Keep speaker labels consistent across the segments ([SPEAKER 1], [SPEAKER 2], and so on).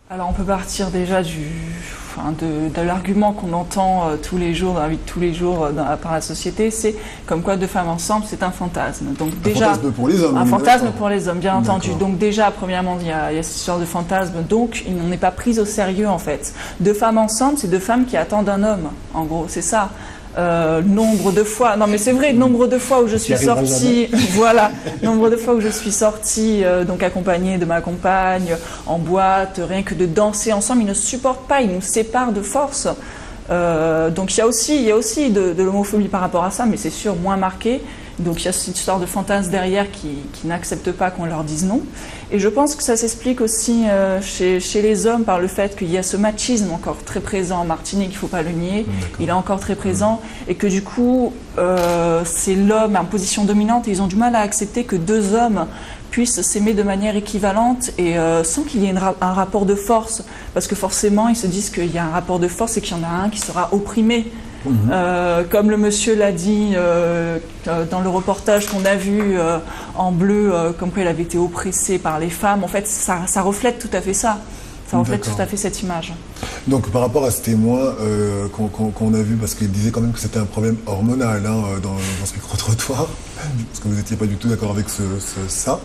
[SPEAKER 1] Alors on peut partir déjà de l'argument qu'on entend tous les jours, dans la vie de tous les jours par la société, c'est comme quoi deux femmes ensemble, c'est un fantasme. Donc déjà,
[SPEAKER 2] fantasme pour les hommes.
[SPEAKER 1] Un fantasme pour les hommes, bien entendu. Donc déjà, premièrement, il y a cette histoire de fantasme, donc on n'est pas pris au sérieux en fait. Deux femmes ensemble, c'est deux femmes qui attendent un homme, en gros, c'est ça. Nombre de fois, non mais c'est vrai, nombre de fois où je suis sortie, voilà, nombre de fois où je suis sortie, donc accompagnée de ma compagne, en boîte, rien que de danser ensemble, ils ne supportent pas, ils nous séparent de force. Donc il y a aussi de l'homophobie par rapport à ça, mais c'est sûr moins marqué. Donc il y a cette histoire de fantasme derrière qui n'acceptent pas qu'on leur dise non. Et je pense que ça s'explique aussi chez les hommes par le fait qu'il y a ce machisme encore très présent en Martinique, il ne faut pas le nier, il est encore très présent, et que du coup c'est l'homme en position dominante et ils ont du mal à accepter que deux hommes puissent s'aimer de manière équivalente et sans qu'il y ait un rapport de force, parce que forcément ils se disent qu'il y a un rapport de force et qu'il y en a un qui sera opprimé. Comme le monsieur l'a dit dans le reportage qu'on a vu en bleu, comme quoi il avait été oppressé par les femmes, en fait ça reflète tout à fait ça. Ça reflète tout à fait cette image.
[SPEAKER 2] Donc par rapport à ce témoin qu'on a vu, parce qu'il disait quand même que c'était un problème hormonal dans ce micro-trottoir, parce que vous n'étiez pas du tout d'accord avec ça.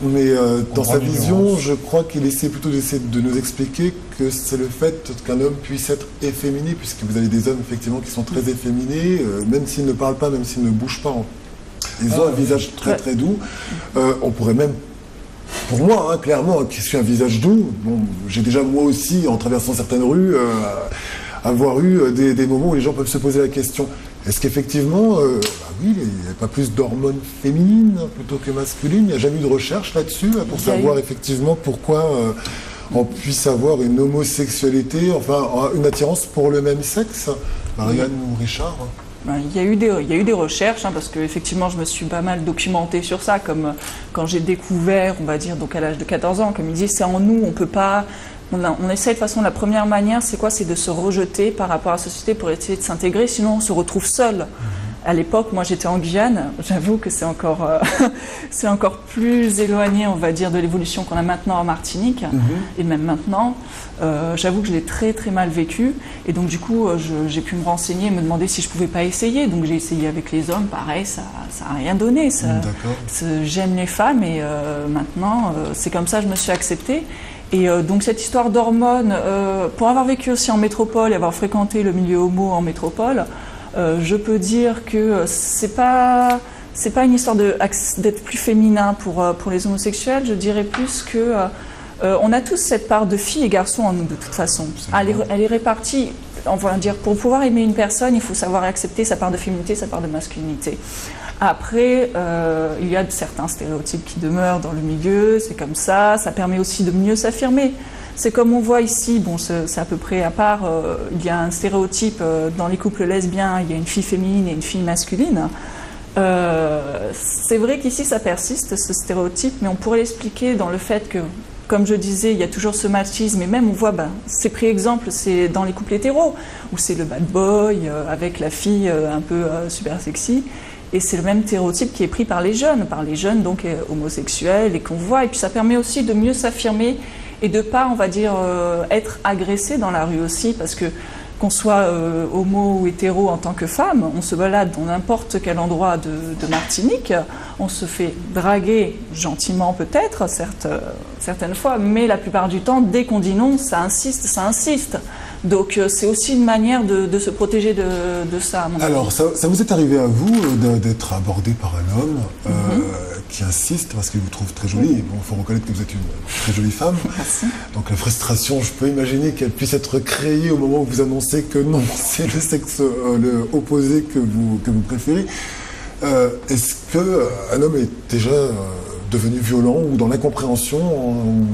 [SPEAKER 2] Mais dans sa vision, je crois qu'il essaie plutôt de nous expliquer que c'est le fait qu'un homme puisse être efféminé, puisque vous avez des hommes effectivement qui sont très efféminés, même s'ils ne parlent pas, même s'ils ne bougent pas. Ils ont un visage très très doux. On pourrait même, pour moi, clairement, qui suis un visage doux, bon, j'ai déjà moi aussi, en traversant certaines rues, avoir eu des moments où les gens peuvent se poser la question, est-ce qu'effectivement, oui, il n'y a pas plus d'hormones féminines plutôt que masculines? Il n'y a jamais eu de recherche là-dessus pour savoir effectivement pourquoi on puisse avoir une homosexualité, enfin une attirance pour le même sexe? Marianne ou Richard?
[SPEAKER 1] Il y a eu des recherches, parce que effectivement je me suis pas mal documentée sur ça, comme quand j'ai découvert, on va dire, donc à l'âge de 14 ans, comme il dit, c'est en nous, on peut pas, on essaie de façon, la première manière, c'est quoi? C'est de se rejeter par rapport à la société pour essayer de s'intégrer, sinon on se retrouve seul. À l'époque, moi j'étais en Guyane, j'avoue que c'est encore plus éloigné, on va dire, de l'évolution qu'on a maintenant en Martinique, et même maintenant, j'avoue que je l'ai très très mal vécu, et donc du coup j'ai pu me renseigner, me demander si je pouvais pas essayer, donc j'ai essayé avec les hommes, pareil, ça a rien donné, j'aime les femmes, et maintenant c'est comme ça que je me suis acceptée. Et donc cette histoire d'hormones, pour avoir vécu aussi en métropole et avoir fréquenté le milieu homo en métropole, je peux dire que c'est pas une histoire d'être plus féminin pour les homosexuels. Je dirais plus que on a tous cette part de filles et garçons en nous de toute façon. Elle est répartie. On va dire, pour pouvoir aimer une personne, il faut savoir accepter sa part de féminité, sa part de masculinité. Après, il y a certains stéréotypes qui demeurent dans le milieu, c'est comme ça permet aussi de mieux s'affirmer. C'est comme on voit ici, bon, c'est à peu près à part, il y a un stéréotype dans les couples lesbiens, il y a une fille féminine et une fille masculine. C'est vrai qu'ici ça persiste, ce stéréotype, mais on pourrait l'expliquer dans le fait que, comme je disais, il y a toujours ce machisme, et même on voit, c'est pris exemple, c'est dans les couples hétéros, où c'est le bad boy avec la fille un peu super sexy. Et c'est le même stéréotype qui est pris par les jeunes donc homosexuels, et qu'on voit. Et puis ça permet aussi de mieux s'affirmer et de pas, on va dire, être agressé dans la rue aussi, parce que qu'on soit homo ou hétéro en tant que femme, on se balade dans n'importe quel endroit de Martinique, on se fait draguer gentiment peut-être, certaines fois, mais la plupart du temps, dès qu'on dit non, ça insiste. Donc c'est aussi une manière de se protéger de ça, à mon avis.
[SPEAKER 2] Alors, ça vous est arrivé à vous d'être abordé par un homme qui insiste parce qu'il vous trouve très jolie? Bon, il faut reconnaître que vous êtes une très jolie femme.
[SPEAKER 1] Merci.
[SPEAKER 2] Donc la frustration, je peux imaginer qu'elle puisse être créée au moment où vous annoncez que non, c'est le sexe opposé que vous préférez. Est-ce qu'un homme est déjà devenu violent ou dans l'incompréhension, ou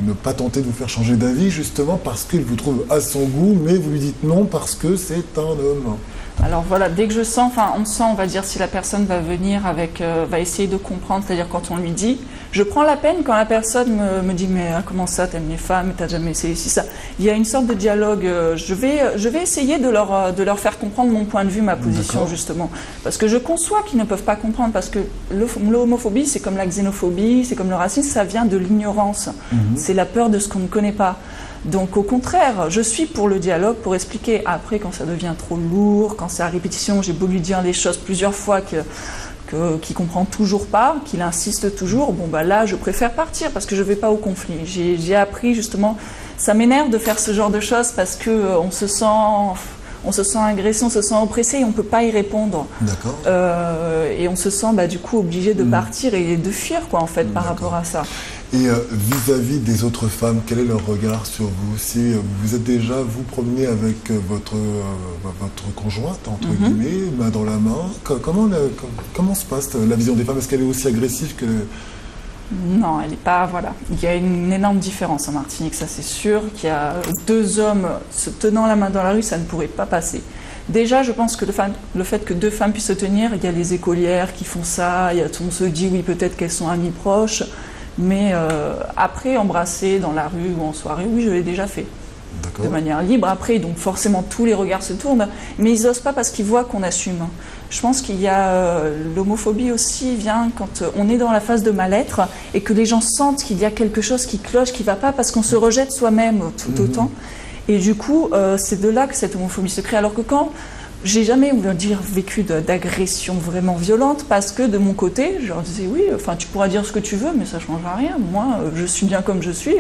[SPEAKER 2] ne pas tenter de vous faire changer d'avis justement parce qu'il vous trouve à son goût, mais vous lui dites non parce que c'est un homme?
[SPEAKER 1] Alors voilà, dès que je sens, enfin on sent, on va dire, si la personne va venir avec, va essayer de comprendre, c'est-à-dire quand on lui dit, je prends la peine quand la personne me dit mais comment ça, t'aimes les femmes, t'as jamais essayé si ça. Il y a une sorte de dialogue, je vais essayer de leur faire comprendre mon point de vue, ma position justement. Parce que je conçois qu'ils ne peuvent pas comprendre, parce que l'homophobie c'est comme la xénophobie, c'est comme le racisme, ça vient de l'ignorance. C'est la peur de ce qu'on ne connaît pas. Donc au contraire, je suis pour le dialogue, pour expliquer. Après, quand ça devient trop lourd, quand c'est à répétition, j'ai beau lui dire les choses plusieurs fois qu'il comprend toujours pas, qu'il insiste toujours, bon bah là je préfère partir parce que je vais pas au conflit. J'ai appris justement, ça m'énerve de faire ce genre de choses parce que on se sent agressé, on se sent oppressé et on peut pas y répondre.
[SPEAKER 2] D'accord.
[SPEAKER 1] Et on se sent bah, du coup obligé de partir et de fuir quoi en fait par rapport à ça.
[SPEAKER 2] Et vis-à-vis des autres femmes, quel est leur regard sur vous? Si vous êtes déjà, vous promenez avec votre conjointe, entre guillemets, main dans la main, comment se passe la vision des femmes? Est-ce qu'elle est aussi agressive que...
[SPEAKER 1] Non, elle n'est pas... Voilà. Il y a une énorme différence en Martinique, ça c'est sûr, qu'il y a deux hommes se tenant la main dans la rue, ça ne pourrait pas passer. Déjà, je pense que le fait que deux femmes puissent se tenir, il y a les écolières qui font ça, on se dit oui, peut-être qu'elles sont amies proches, mais après, embrasser dans la rue ou en soirée, oui, je l'ai déjà fait. De manière libre. Après, donc forcément, tous les regards se tournent, mais ils n'osent pas parce qu'ils voient qu'on assume. Je pense qu'il y a l'homophobie aussi vient quand on est dans la phase de mal-être et que les gens sentent qu'il y a quelque chose qui cloche, qui ne va pas parce qu'on se rejette soi-même tout autant. Et du coup, c'est de là que cette homophobie se crée. Alors que quand j'ai jamais, on va dire, vécu d'agression vraiment violente parce que de mon côté, je leur disais oui, enfin tu pourras dire ce que tu veux, mais ça ne changera rien. Moi, je suis bien comme je suis.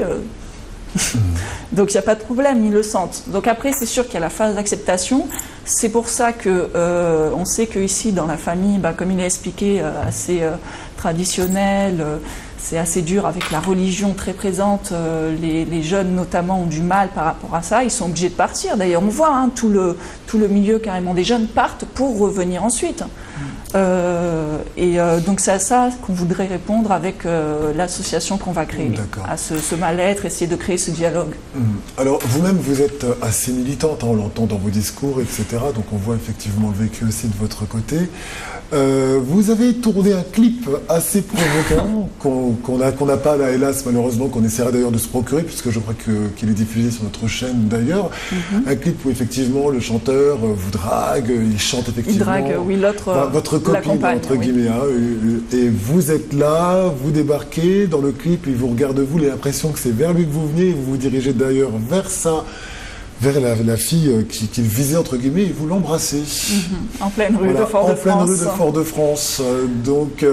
[SPEAKER 1] Donc il n'y a pas de problème, ils le sentent. Donc après, c'est sûr qu'il y a la phase d'acceptation. C'est pour ça que on sait qu'ici, dans la famille, bah, comme il a expliqué, assez traditionnel, c'est assez dur avec la religion très présente. Les jeunes, notamment, ont du mal par rapport à ça. Ils sont obligés de partir. D'ailleurs, on voit hein, tout le milieu carrément des jeunes partent pour revenir ensuite. Donc c'est à ça qu'on voudrait répondre avec l'association qu'on va créer, à ce mal-être, essayer de créer ce dialogue.
[SPEAKER 2] Alors vous-même vous êtes assez militante, hein, on l'entend dans vos discours, etc. Donc on voit effectivement le vécu aussi de votre côté. Vous avez tourné un clip assez provoquant qu'on n'a pas là hélas malheureusement, qu'on essaiera d'ailleurs de se procurer puisque je crois qu'il est diffusé sur notre chaîne d'ailleurs. Un clip où effectivement le chanteur vous drague, il chante effectivement.
[SPEAKER 1] Il drague, oui,
[SPEAKER 2] votre copine entre guillemets. Hein, et vous êtes là, vous débarquez dans le clip, il vous regarde vous, il a l'impression que c'est vers lui que vous venez, vous vous dirigez d'ailleurs vers la fille qu'il visait entre guillemets et vous l'embrassez.
[SPEAKER 1] En pleine rue de Fort-de-France. En pleine rue de
[SPEAKER 2] Fort-de-France. Donc,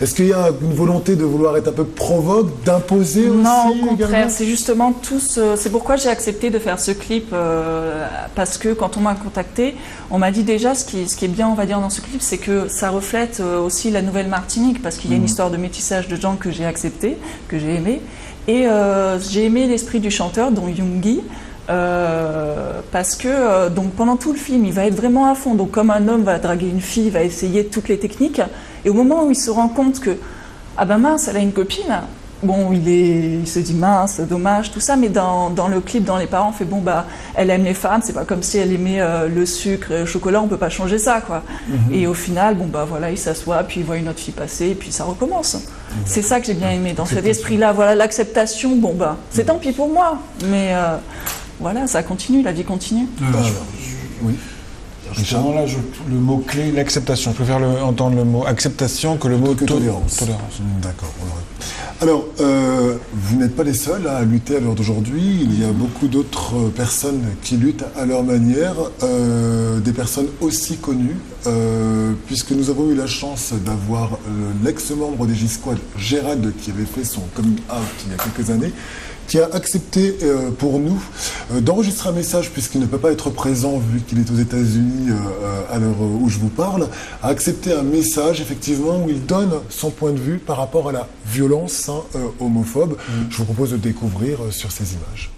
[SPEAKER 2] est-ce qu'il y a une volonté de vouloir être un peu provoque, d'imposer aussi?
[SPEAKER 1] Non, au contraire, c'est justement c'est pourquoi j'ai accepté de faire ce clip, parce que quand on m'a contacté, on m'a dit déjà ce qui est bien, on va dire, dans ce clip, c'est que ça reflète aussi la nouvelle Martinique, parce qu'il y a une histoire de métissage de gens que j'ai accepté, que j'ai aimé, et j'ai aimé l'esprit du chanteur, dont Youngi. Parce que donc pendant tout le film il va être vraiment à fond, donc comme un homme va draguer une fille, il va essayer toutes les techniques et au moment où il se rend compte que ah ben mince elle a une copine, bon il se dit mince dommage tout ça, mais dans le clip dans les parents on fait bon bah elle aime les femmes, c'est pas comme si elle aimait le sucre le chocolat, on peut pas changer ça quoi. Et au final bon bah voilà il s'assoit puis il voit une autre fille passer et puis ça recommence. C'est ça que j'ai bien aimé dans cet esprit là, voilà l'acceptation, bon bah c'est tant pis pour moi mais voilà, ça continue, la vie continue.
[SPEAKER 2] Oui.
[SPEAKER 3] Justement, là, le mot-clé, l'acceptation. Je préfère entendre le mot acceptation que le mot tolérance.
[SPEAKER 2] D'accord. Alors, vous n'êtes pas les seuls à lutter à l'heure d'aujourd'hui. Il y a beaucoup d'autres personnes qui luttent à leur manière, des personnes aussi connues, puisque nous avons eu la chance d'avoir l'ex-membre des J-Squad, Gérald, qui avait fait son coming out il y a quelques années, qui a accepté pour nous d'enregistrer un message, puisqu'il ne peut pas être présent vu qu'il est aux États-Unis à l'heure où je vous parle, a accepté un message effectivement où il donne son point de vue par rapport à la violence homophobe. Je vous propose de découvrir sur ces images.